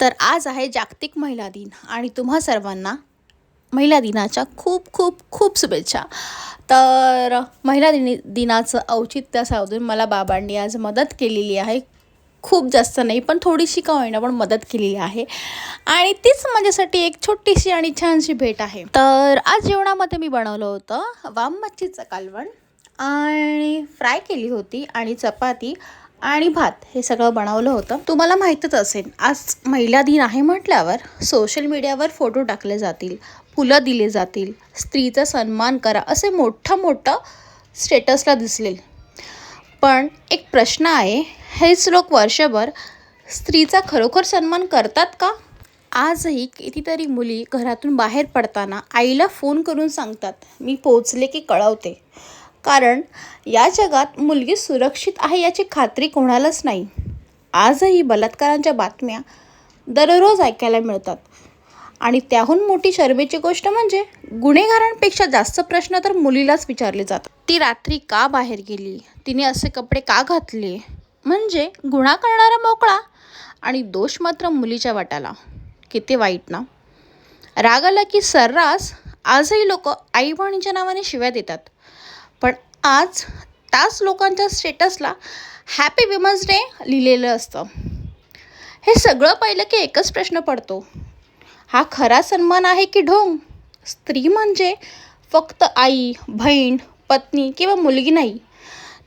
तर आज आहे जागतिक महिला दिन आणि तुम्हा सर्वांना महिला दिनाच्या खूप खूप खूप शुभेच्छा. तर महिला दिनाचं औचित्य साधून मला बाबांनी आज मदत केलेली आहे. खूप जास्त नाही पण थोडीशी का होईना पण मदत केलेली आहे आणि तीच माझ्यासाठी एक छोटीशी आणि छानशी भेट आहे. तर आज जेवणामध्ये मी बनवलं होतं वाम मच्छीचं कालवण आणि फ्राय केली होती आणि चपाती आणि भात हे सगळं बनवलं होतं. तुम्हाला माहीतच असेल आज महिला दिन आहे म्हटल्यावर सोशल मीडियावर फोटो टाकले जातील, फुलं दिले जातील, स्त्रीचा सन्मान करा असे मोठं स्टेटसला दिसले. पण एक प्रश्न आहे, हेच लोक वर्षभर स्त्रीचा खरोखर सन्मान करतात का? आजही कितीतरी मुली घरातून बाहेर पडताना आईला फोन करून सांगतात, मी पोचले की कळवते. कारण या जगात मुलगी सुरक्षित आहे याची खात्री कोणालाच नाही. आजही बलात्कारांच्या बातम्या दररोज ऐकायला मिळतात आणि त्याहून मोठी शरमेची गोष्ट म्हणजे गुन्हेगारांपेक्षा जास्त प्रश्न तर मुलीलाच विचारले जातात. ती रात्री का बाहेर गेली, तिने असे कपडे का घातले, म्हणजे गुन्हा करणारा मोकळा आणि दोष मात्र मुलीच्या वाट्याला. किती वाईट ना. राग आला की सर्रास आजही लोक आई बहिणीच्या नावाने शिव्या देतात. पण आज त्याच लोकांच्या स्टेटसला हॅपी विमन्स डे लिहिलेलं असतं. हे सगळं पाहिलं की एकच प्रश्न पडतो, हा खरा सन्मान आहे की ढोंग? स्त्री म्हणजे फक्त आई, बहीण, पत्नी किंवा मुलगी नाही.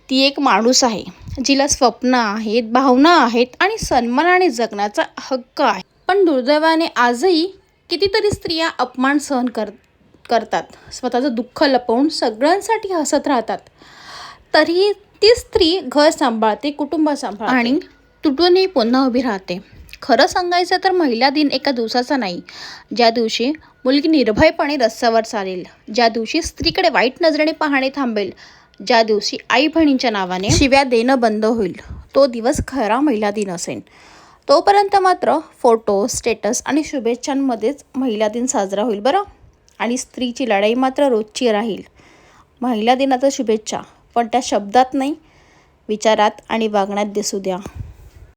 ती एक माणूस आहे, जिला स्वप्न आहेत, भावना आहेत आणि सन्मानाने जगण्याचा हक्क आहे. पण दुर्दैवाने आजही कितीतरी स्त्रिया अपमान सहन करतात, स्वतःचं दुःख लपवून सगळ्यांसाठी हसत राहतात. तरीही ती स्त्री घर सांभाळते, कुटुंब सांभाळते आणि तुटूनही पुन्हा उभी राहते. खरं सांगायचं तर महिला दिन एका दिवसाचा नाही, ज्या दिवशी मुलगी निर्भयपणे रस्त्यावर चालेल, ज्या दिवशी स्त्रीकडे वाईट नजरेने पाहणे थांबेल, ज्या दिवशी आई बहिणींच्या नावाने शिव्या देणं बंद होईल, तो दिवस खरा महिला दिन असेल. तोपर्यंत मात्र फोटो, स्टेटस आणि शुभेच्छांमध्येच महिला दिन साजरा होईल बरं. आणि स्त्रीची लढाई मात्र रोजची राहील. महिला दिनाच्या शुभेच्छा, पण त्या शब्दात नाही, विचारात आणि वागण्यात दिसू द्या.